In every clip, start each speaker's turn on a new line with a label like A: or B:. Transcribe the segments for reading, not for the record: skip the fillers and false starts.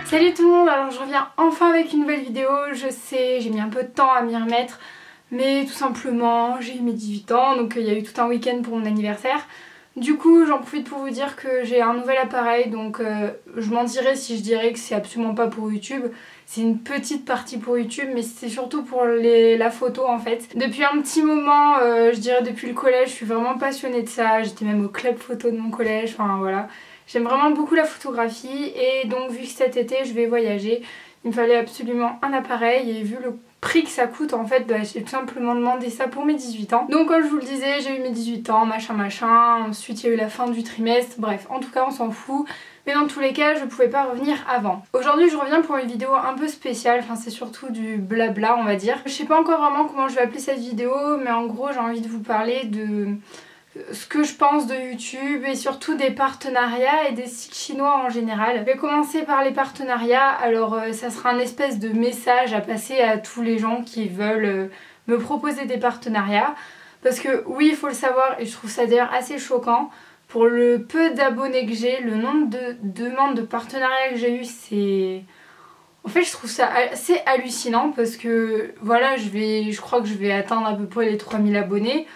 A: Salut tout le monde, alors je reviens enfin avec une nouvelle vidéo. Je sais, j'ai mis un peu de temps à m'y remettre, mais tout simplement j'ai eu mes 18 ans, donc il y a eu tout un week-end pour mon anniversaire. Du coup j'en profite pour vous dire que j'ai un nouvel appareil, donc je mentirais si je dirais que c'est absolument pas pour YouTube. C'est une petite partie pour YouTube, mais c'est surtout pour la photo en fait. Depuis un petit moment, je dirais depuis le collège, je suis vraiment passionnée de ça. J'étais même au club photo de mon collège, enfin voilà. J'aime vraiment beaucoup la photographie et donc vu que cet été je vais voyager, il me fallait absolument un appareil et vu le prix que ça coûte en fait, j'ai tout simplement demandé ça pour mes 18 ans. Donc comme je vous le disais, j'ai eu mes 18 ans, machin machin, ensuite il y a eu la fin du trimestre, bref, en tout cas on s'en fout. Mais dans tous les cas, je pouvais pas revenir avant. Aujourd'hui, je reviens pour une vidéo un peu spéciale, enfin c'est surtout du blabla on va dire. Je sais pas encore vraiment comment je vais appeler cette vidéo, mais en gros j'ai envie de vous parler de ce que je pense de YouTube et surtout des partenariats et des sites chinois en général. Je vais commencer par les partenariats, alors ça sera un espèce de message à passer à tous les gens qui veulent me proposer des partenariats. Parce que oui, il faut le savoir et je trouve ça d'ailleurs assez choquant, pour le peu d'abonnés que j'ai, le nombre de demandes de partenariats que j'ai eu, c'est... En fait je trouve ça assez hallucinant parce que voilà, je crois que je vais atteindre à peu près les 3000 abonnés.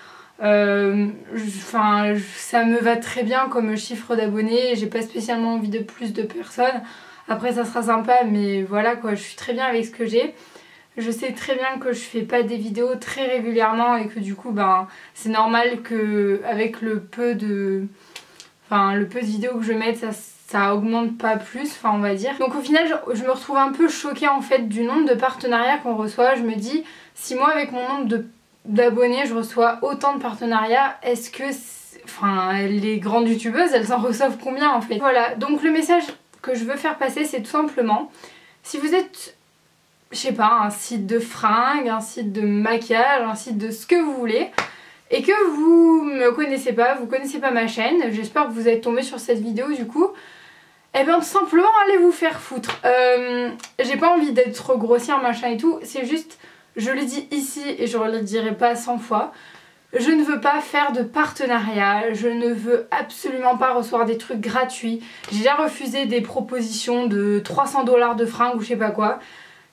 A: Enfin, ça me va très bien comme chiffre d'abonnés, j'ai pas spécialement envie de plus de personnes. Après ça sera sympa mais voilà quoi, je suis très bien avec ce que j'ai. Je sais très bien que je fais pas des vidéos très régulièrement et que du coup ben c'est normal que avec le peu de vidéos que je mette ça augmente pas plus, enfin on va dire. Donc au final je me retrouve un peu choquée en fait du nombre de partenariats qu'on reçoit. Je me dis, si moi avec mon nombre d'abonnés je reçois autant de partenariats, est-ce que les grandes youtubeuses elles en reçoivent combien en fait? Voilà, donc le message que je veux faire passer c'est tout simplement, si vous êtes, je sais pas, un site de fringues, un site de maquillage, un site de ce que vous voulez, et que vous me connaissez pas, vous connaissez pas ma chaîne, j'espère que vous êtes tombé sur cette vidéo du coup, et bien tout simplement allez vous faire foutre. J'ai pas envie d'être grossière machin et tout, c'est juste, je le dis ici et je le dirai pas 100 fois, je ne veux pas faire de partenariat, je ne veux absolument pas recevoir des trucs gratuits. J'ai déjà refusé des propositions de 300 $ de fringues ou je sais pas quoi.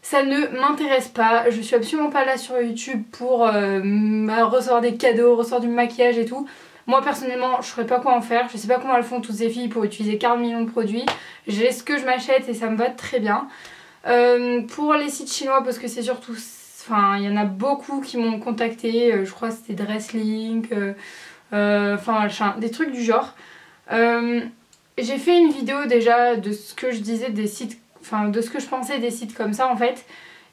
A: Ça ne m'intéresse pas, je suis absolument pas là sur YouTube pour recevoir des cadeaux, recevoir du maquillage et tout. Moi personnellement je saurais pas quoi en faire, je sais pas comment elles font toutes ces filles pour utiliser 40 millions de produits. J'ai ce que je m'achète et ça me va très bien. Pour les sites chinois, parce que c'est surtout... Enfin, il y en a beaucoup qui m'ont contacté, je crois que c'était Dresslink, des trucs du genre. J'ai fait une vidéo déjà de ce que je disais des sites, de ce que je pensais des sites comme ça en fait.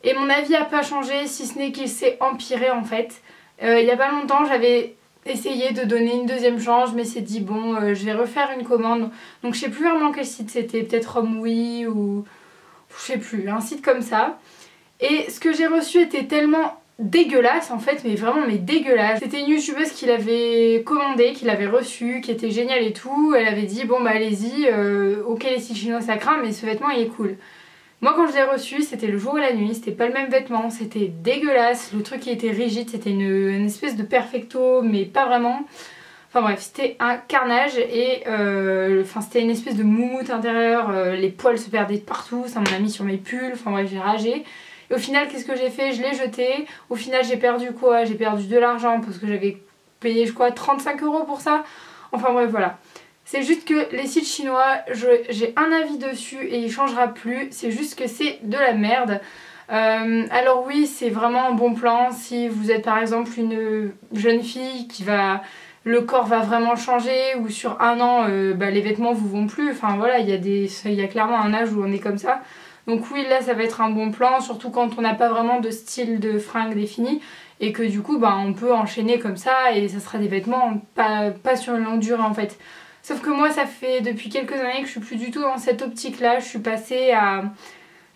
A: Et mon avis a pas changé, si ce n'est qu'il s'est empiré en fait. Il y a pas longtemps j'avais essayé de donner une deuxième chance, je m'étais dit bon je vais refaire une commande. Donc je sais plus vraiment quel site c'était, peut-être HomeWee ou je sais plus, un site comme ça. Et ce que j'ai reçu était tellement dégueulasse en fait, mais vraiment dégueulasse. C'était une youtubeuse qui l'avait commandé, qui l'avait reçu, qui était géniale et tout. Elle avait dit bon bah allez-y, ok les sites chinois ça craint mais ce vêtement il est cool. Moi quand je l'ai reçu c'était le jour et la nuit, c'était pas le même vêtement, c'était dégueulasse. Le truc qui était rigide, c'était une espèce de perfecto mais pas vraiment. Enfin bref, c'était un carnage et c'était une espèce de moumoute intérieure, les poils se perdaient partout, ça m'en a mis sur mes pulls, enfin bref j'ai ragé. Et au final qu'est-ce que j'ai fait? Je l'ai jeté. Au final j'ai perdu quoi? J'ai perdu de l'argent parce que j'avais payé je crois 35 € pour ça. Enfin bref voilà. C'est juste que les sites chinois, j'ai un avis dessus et il changera plus. C'est juste que c'est de la merde. Alors oui c'est vraiment un bon plan si vous êtes par exemple une jeune fille qui va... Le corps va vraiment changer ou sur un an les vêtements vous vont plus. Enfin voilà, il y a clairement un âge où on est comme ça. Donc oui là ça va être un bon plan, surtout quand on n'a pas vraiment de style de fringue défini et que du coup on peut enchaîner comme ça et ça sera des vêtements pas sur une longue durée en fait. Sauf que moi ça fait depuis quelques années que je suis plus du tout dans cette optique là, je suis passée à...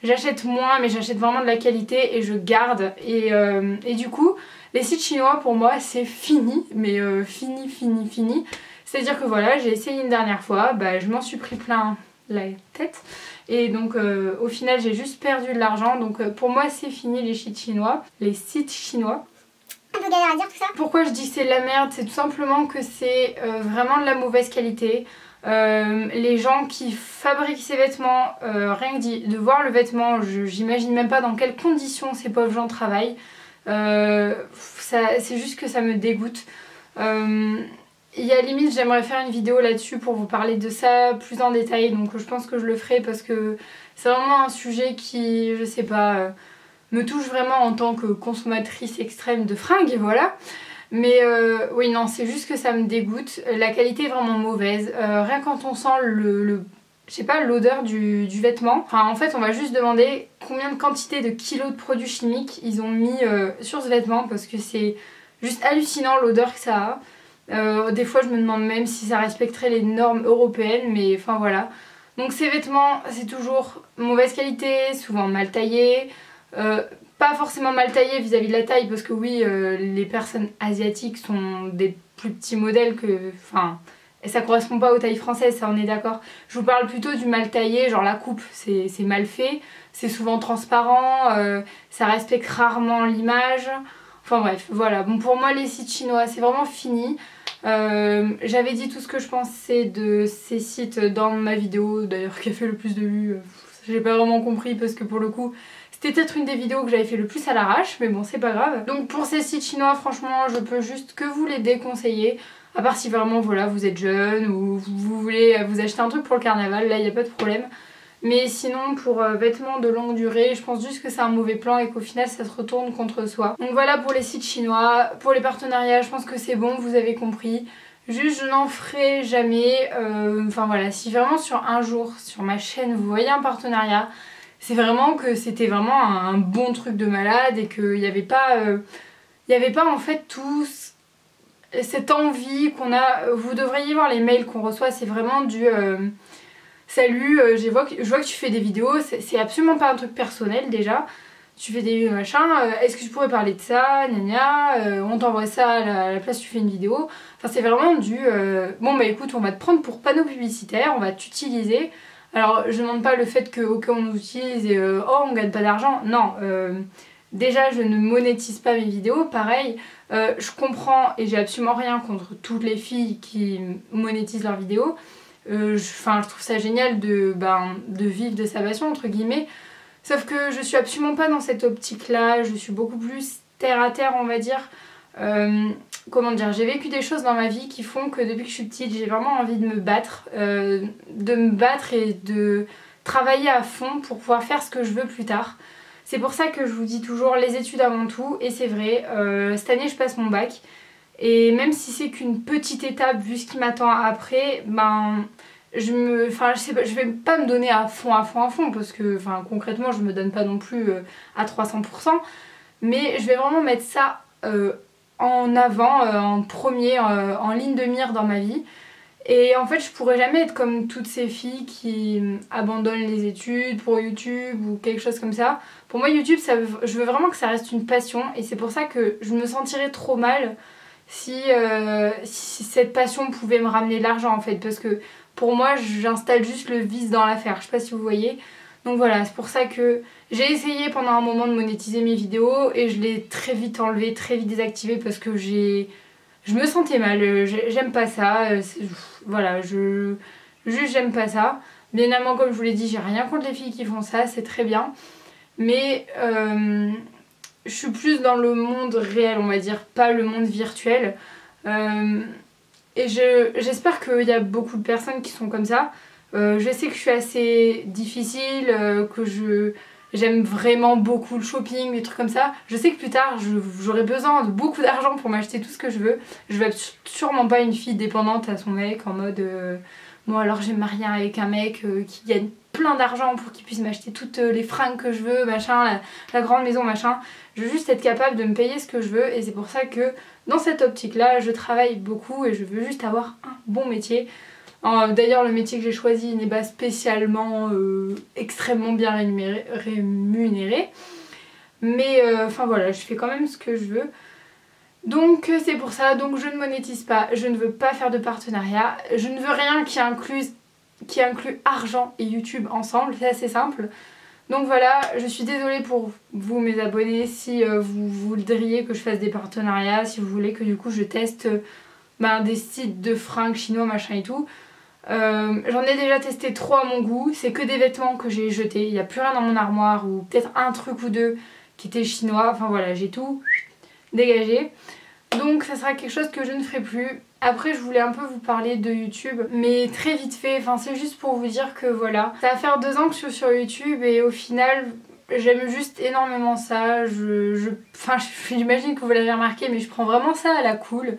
A: J'achète moins mais j'achète vraiment de la qualité et je garde et du coup les sites chinois pour moi c'est fini, mais fini. C'est à dire que voilà j'ai essayé une dernière fois, je m'en suis pris plein la tête et donc au final j'ai juste perdu de l'argent donc pour moi c'est fini les sites chinois.
B: un peu galère à dire tout ça.
A: Pourquoi je dis que c'est de la merde, c'est tout simplement que c'est vraiment de la mauvaise qualité. Les gens qui fabriquent ces vêtements, rien que de voir le vêtement, j'imagine même pas dans quelles conditions ces pauvres gens travaillent. C'est juste que ça me dégoûte. Il y a limite, j'aimerais faire une vidéo là-dessus pour vous parler de ça plus en détail, donc je pense que je le ferai parce que c'est vraiment un sujet qui, je sais pas, me touche vraiment en tant que consommatrice extrême de fringues, voilà. Mais oui, non, c'est juste que ça me dégoûte. La qualité est vraiment mauvaise. Rien quand on sent je sais pas, l'odeur du vêtement. Enfin, en fait, on va juste demander combien de quantité de kilos de produits chimiques ils ont mis sur ce vêtement parce que c'est juste hallucinant l'odeur que ça a. Des fois, je me demande même si ça respecterait les normes européennes, mais enfin voilà. Donc ces vêtements, c'est toujours mauvaise qualité, souvent mal taillés. Pas forcément mal taillés vis-à-vis de la taille parce que oui, les personnes asiatiques sont des plus petits modèles que... Enfin, et ça correspond pas aux tailles françaises, ça on est d'accord. Je vous parle plutôt du mal taillé, genre la coupe c'est mal fait, c'est souvent transparent, ça respecte rarement l'image. Enfin bref, voilà. Bon, pour moi les sites chinois c'est vraiment fini. J'avais dit tout ce que je pensais de ces sites dans ma vidéo, d'ailleurs qui a fait le plus de vues. J'ai pas vraiment compris parce que pour le coup c'était peut-être une des vidéos que j'avais fait le plus à l'arrache, mais bon c'est pas grave. Donc pour ces sites chinois franchement je peux juste que vous les déconseiller. À part si vraiment voilà vous êtes jeune ou vous voulez vous acheter un truc pour le carnaval, là il n'y a pas de problème. Mais sinon pour vêtements de longue durée, je pense juste que c'est un mauvais plan et qu'au final ça se retourne contre soi. Donc voilà pour les sites chinois. Pour les partenariats je pense que c'est bon, vous avez compris. Juste je n'en ferai jamais. Enfin voilà, si vraiment sur un jour sur ma chaîne vous voyez un partenariat, c'est vraiment que c'était vraiment un bon truc de malade et qu'il n'y avait pas... en fait tous cette envie qu'on a. Vous devriez voir les mails qu'on reçoit, c'est vraiment du salut, je vois que tu fais des vidéos, c'est absolument pas un truc personnel déjà. Tu fais des machins, est-ce que tu pourrais parler de ça, gna gna, on t'envoie ça à la place tu fais une vidéo. Enfin c'est vraiment du bon bah écoute on va te prendre pour panneau publicitaire, on va t'utiliser. Alors je demande pas le fait que ok on nous utilise et oh on gagne pas d'argent, non. Déjà je ne monétise pas mes vidéos, pareil, je comprends et j'ai absolument rien contre toutes les filles qui monétisent leurs vidéos. Je trouve ça génial de vivre de sa passion entre guillemets. Sauf que je suis absolument pas dans cette optique là, je suis beaucoup plus terre à terre on va dire. Comment dire, j'ai vécu des choses dans ma vie qui font que depuis que je suis petite j'ai vraiment envie de me battre et de travailler à fond pour pouvoir faire ce que je veux plus tard. C'est pour ça que je vous dis toujours les études avant tout et c'est vrai, cette année je passe mon bac et même si c'est qu'une petite étape vu ce qui m'attend après, je vais pas me donner à fond parce que concrètement je me donne pas non plus à 300%, mais je vais vraiment mettre ça en avant, en premier, en ligne de mire dans ma vie. Et en fait je pourrais jamais être comme toutes ces filles qui abandonnent les études pour YouTube ou quelque chose comme ça. Pour moi YouTube je veux vraiment que ça reste une passion et c'est pour ça que je me sentirais trop mal si cette passion pouvait me ramener de l'argent en fait, parce que pour moi j'installe juste le vice dans l'affaire, je sais pas si vous voyez. Donc voilà, c'est pour ça que j'ai essayé pendant un moment de monétiser mes vidéos et je l'ai très vite enlevé, très vite désactivé parce que je me sentais mal, j'aime pas ça, voilà, juste j'aime pas ça. Bien évidemment comme je vous l'ai dit, j'ai rien contre les filles qui font ça, c'est très bien. Mais je suis plus dans le monde réel on va dire, pas le monde virtuel. Et j'espère qu'il y a beaucoup de personnes qui sont comme ça. Je sais que je suis assez difficile, que j'aime vraiment beaucoup le shopping, des trucs comme ça. Je sais que plus tard j'aurai besoin de beaucoup d'argent pour m'acheter tout ce que je veux. Je vais être sûrement pas une fille dépendante à son mec en mode bon alors j'ai marié avec un mec qui gagne plein d'argent pour qu'il puisse m'acheter toutes les fringues que je veux, machin, la grande maison, machin. Je veux juste être capable de me payer ce que je veux et c'est pour ça que dans cette optique là je travaille beaucoup et je veux juste avoir un bon métier. D'ailleurs le métier que j'ai choisi n'est pas spécialement extrêmement bien rémunéré. Mais enfin voilà, je fais quand même ce que je veux. Donc c'est pour ça, donc je ne monétise pas, je ne veux pas faire de partenariat, je ne veux rien qui inclut argent et YouTube ensemble, c'est assez simple. Donc voilà, je suis désolée pour vous mes abonnés si vous voudriez que je fasse des partenariats, si vous voulez que du coup je teste des sites de fringues chinois machin et tout. J'en ai déjà testé 3 à mon goût, c'est que des vêtements que j'ai jetés, il n'y a plus rien dans mon armoire ou peut-être un truc ou deux qui était chinois, enfin voilà j'ai tout dégagé. Donc ça sera quelque chose que je ne ferai plus. Après je voulais un peu vous parler de YouTube mais très vite fait, enfin c'est juste pour vous dire que voilà. Ça va faire 2 ans que je suis sur YouTube et au final j'aime juste énormément ça. J'imagine que vous l'avez remarqué mais je prends vraiment ça à la cool.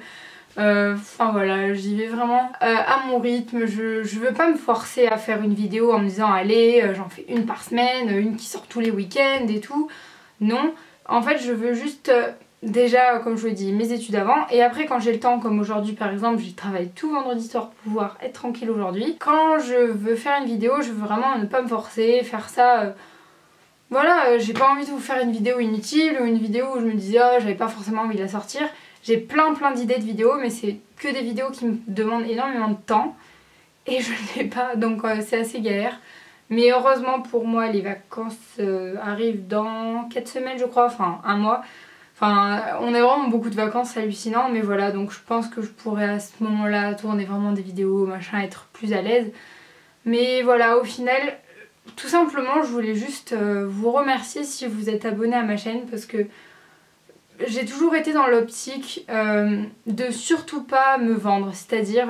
A: Enfin voilà, j'y vais vraiment à mon rythme, je veux pas me forcer à faire une vidéo en me disant allez j'en fais une par semaine, une qui sort tous les week-ends et tout. Non, en fait je veux juste déjà comme je vous l'ai dit mes études avant et après quand j'ai le temps comme aujourd'hui par exemple j'ai travaillé tout vendredi soir pour pouvoir être tranquille aujourd'hui. Quand je veux faire une vidéo je veux vraiment ne pas me forcer, faire ça... Voilà, j'ai pas envie de vous faire une vidéo inutile ou une vidéo où je me disais oh j'avais pas forcément envie de la sortir. J'ai plein d'idées de vidéos mais c'est que des vidéos qui me demandent énormément de temps et je ne l'ai pas donc c'est assez galère. Mais heureusement pour moi les vacances arrivent dans 4 semaines je crois, enfin un mois. Enfin on a vraiment beaucoup de vacances, c'est hallucinant mais voilà donc je pense que je pourrais à ce moment là tourner vraiment des vidéos machin, être plus à l'aise. Mais voilà au final tout simplement je voulais juste vous remercier si vous êtes abonné à ma chaîne parce que j'ai toujours été dans l'optique de surtout pas me vendre, c'est-à-dire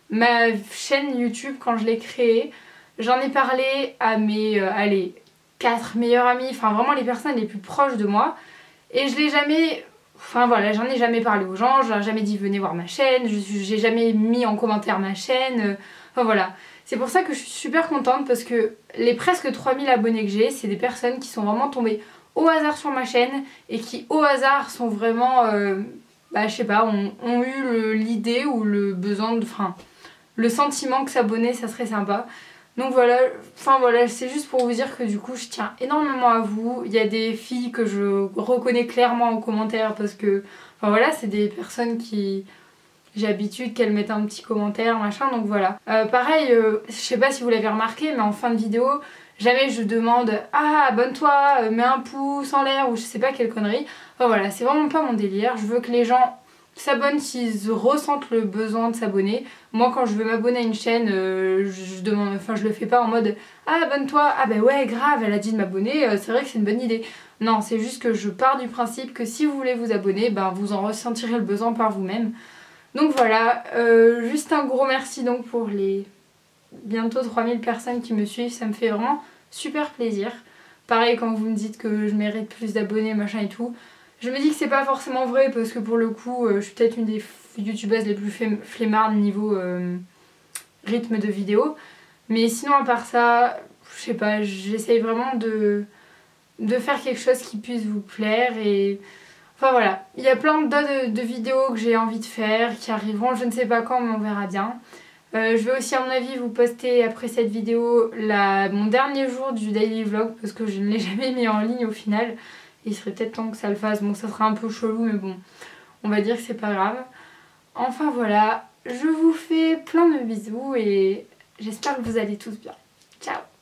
A: ma chaîne YouTube quand je l'ai créée, j'en ai parlé à mes 4 meilleurs amis, enfin vraiment les personnes les plus proches de moi et je l'ai jamais, enfin voilà j'en ai jamais parlé aux gens, je leur ai jamais dit venez voir ma chaîne, j'ai jamais mis en commentaire ma chaîne, enfin voilà. C'est pour ça que je suis super contente parce que les presque 3000 abonnés que j'ai, c'est des personnes qui sont vraiment tombées au hasard sur ma chaîne et qui au hasard sont vraiment, je sais pas, ont eu l'idée ou le besoin de, enfin, le sentiment que s'abonner ça serait sympa. Donc voilà, enfin voilà, c'est juste pour vous dire que du coup je tiens énormément à vous. Il y a des filles que je reconnais clairement en commentaire parce que, enfin voilà, c'est des personnes qui... J'ai l'habitude qu'elles mettent un petit commentaire machin donc voilà. Pareil, je sais pas si vous l'avez remarqué mais en fin de vidéo... Jamais je demande ah abonne-toi, mets un pouce en l'air ou je sais pas quelle connerie. Enfin voilà, c'est vraiment pas mon délire. Je veux que les gens s'abonnent s'ils ressentent le besoin de s'abonner. Moi quand je veux m'abonner à une chaîne, je demande, enfin je le fais pas en mode ah abonne-toi, ah bah ouais grave elle a dit de m'abonner, c'est vrai que c'est une bonne idée. Non, c'est juste que je pars du principe que si vous voulez vous abonner, ben vous en ressentirez le besoin par vous-même. Donc voilà, juste un gros merci donc pour les bientôt 3000 personnes qui me suivent, ça me fait vraiment super plaisir. Pareil quand vous me dites que je mérite plus d'abonnés machin et tout, je me dis que c'est pas forcément vrai parce que pour le coup je suis peut-être une des youtubeuses les plus flemmardes niveau rythme de vidéo. Mais sinon à part ça, je sais pas, j'essaye vraiment de faire quelque chose qui puisse vous plaire et... Enfin voilà, il y a plein de vidéos que j'ai envie de faire qui arriveront, je ne sais pas quand mais on verra bien. Je vais aussi à mon avis vous poster après cette vidéo mon dernier jour du daily vlog parce que je ne l'ai jamais mis en ligne au final. Il serait peut-être temps que ça le fasse, bon ça sera un peu chelou mais bon on va dire que c'est pas grave. Enfin voilà, je vous fais plein de bisous et j'espère que vous allez tous bien. Ciao!